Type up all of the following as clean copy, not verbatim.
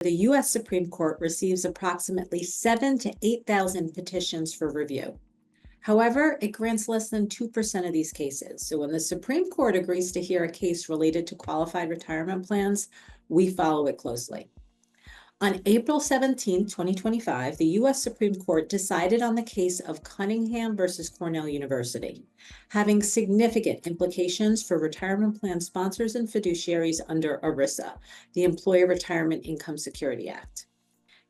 The U.S. Supreme Court receives approximately 7,000 to 8,000 petitions for review. However, it grants less than 2% of these cases. So when the Supreme Court agrees to hear a case related to qualified retirement plans, we follow it closely. On April 17, 2025, the U.S. Supreme Court decided on the case of Cunningham versus Cornell University, having significant implications for retirement plan sponsors and fiduciaries under ERISA, the Employer Retirement Income Security Act.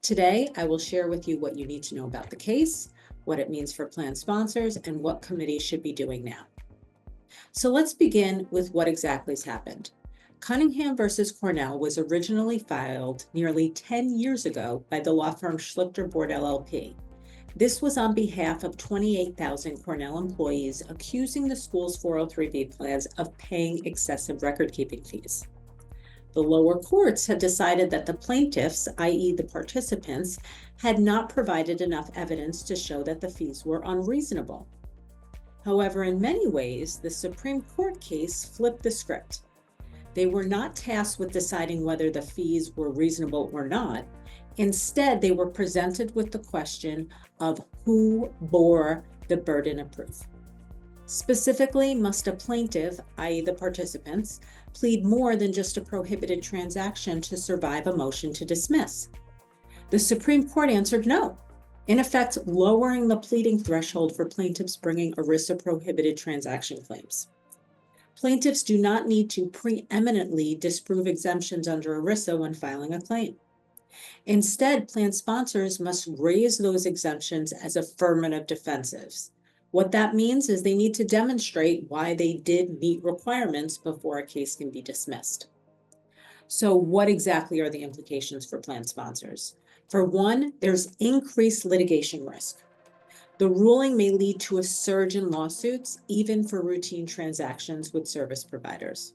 Today, I will share with you what you need to know about the case, what it means for plan sponsors, and what committees should be doing now. So let's begin with what exactly has happened. Cunningham versus Cornell was originally filed nearly 10 years ago by the law firm Schlichter Board LLP. This was on behalf of 28,000 Cornell employees accusing the school's 403(b) plans of paying excessive record-keeping fees. The lower courts had decided that the plaintiffs, i.e. the participants, had not provided enough evidence to show that the fees were unreasonable. However, in many ways, the Supreme Court case flipped the script. They were not tasked with deciding whether the fees were reasonable or not. Instead, they were presented with the question of who bore the burden of proof. Specifically, must a plaintiff, i.e. the participants, plead more than just a prohibited transaction to survive a motion to dismiss? The Supreme Court answered no, in effect lowering the pleading threshold for plaintiffs bringing ERISA prohibited transaction claims. Plaintiffs do not need to preeminently disprove exemptions under ERISA when filing a claim. Instead, plan sponsors must raise those exemptions as affirmative defenses. What that means is they need to demonstrate why they did meet requirements before a case can be dismissed. So what exactly are the implications for plan sponsors? For one, there's increased litigation risk. The ruling may lead to a surge in lawsuits, even for routine transactions with service providers.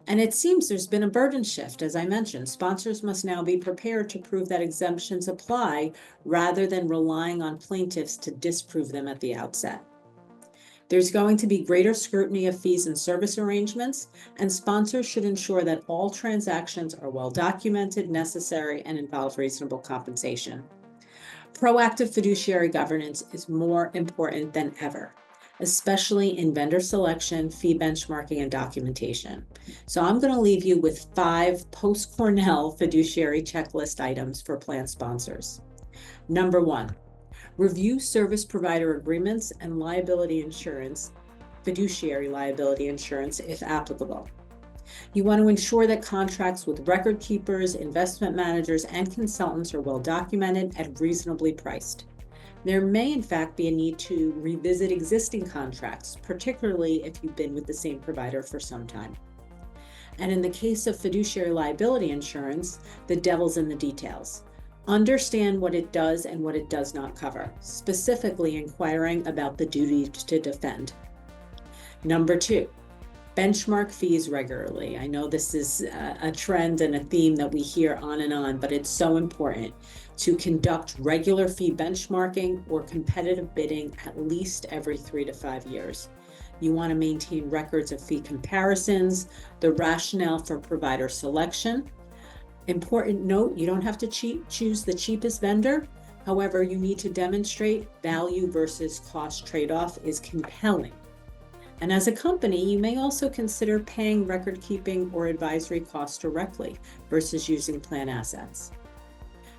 And it seems there's been a burden shift. As I mentioned, sponsors must now be prepared to prove that exemptions apply rather than relying on plaintiffs to disprove them at the outset. There's going to be greater scrutiny of fees and service arrangements, and sponsors should ensure that all transactions are well documented, necessary, and involve reasonable compensation. Proactive fiduciary governance is more important than ever, especially in vendor selection, fee benchmarking, and documentation. So I'm going to leave you with 5 post-Cornell fiduciary checklist items for plan sponsors. Number 1, review service provider agreements and liability insurance, fiduciary liability insurance if applicable. You want to ensure that contracts with record keepers, investment managers, and consultants are well documented and reasonably priced. There may, in fact, be a need to revisit existing contracts, particularly if you've been with the same provider for some time. And in the case of fiduciary liability insurance, the devil's in the details. Understand what it does and what it does not cover, specifically inquiring about the duty to defend. Number 2, benchmark fees regularly. I know this is a trend and a theme that we hear on, but it's so important to conduct regular fee benchmarking or competitive bidding at least every 3 to 5 years. You want to maintain records of fee comparisons, the rationale for provider selection. Important note, you don't have to choose the cheapest vendor. However, you need to demonstrate value versus cost trade-off is compelling. And as a company, you may also consider paying record keeping or advisory costs directly versus using plan assets.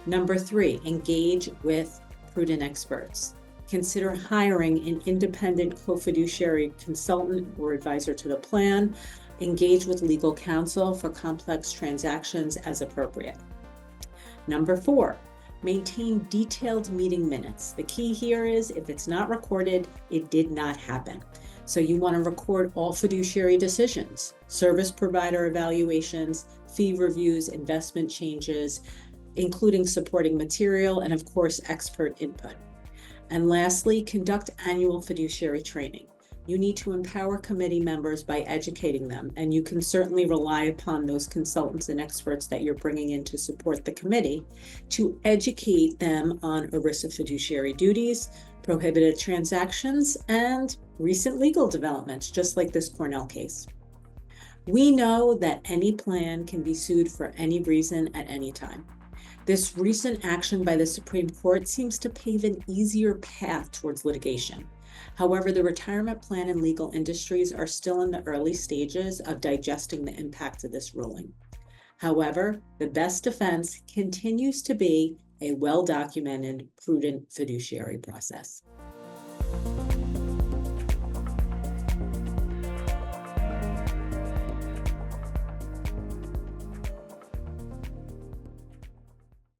Number 3, engage with prudent experts. Consider hiring an independent co-fiduciary consultant or advisor to the plan. Engage with legal counsel for complex transactions as appropriate. Number 4, maintain detailed meeting minutes. The key here is if it's not recorded, it did not happen. So you want to record all fiduciary decisions, service provider evaluations, fee reviews, investment changes, including supporting material, and of course, expert input. And lastly, conduct annual fiduciary training. You need to empower committee members by educating them, and you can certainly rely upon those consultants and experts that you're bringing in to support the committee to educate them on ERISA fiduciary duties, prohibited transactions, and recent legal developments, just like this Cornell case. We know that any plan can be sued for any reason at any time. This recent action by the Supreme Court seems to pave an easier path towards litigation. However, the retirement plan and legal industries are still in the early stages of digesting the impacts of this ruling. However, the best defense continues to be a well-documented, prudent fiduciary process.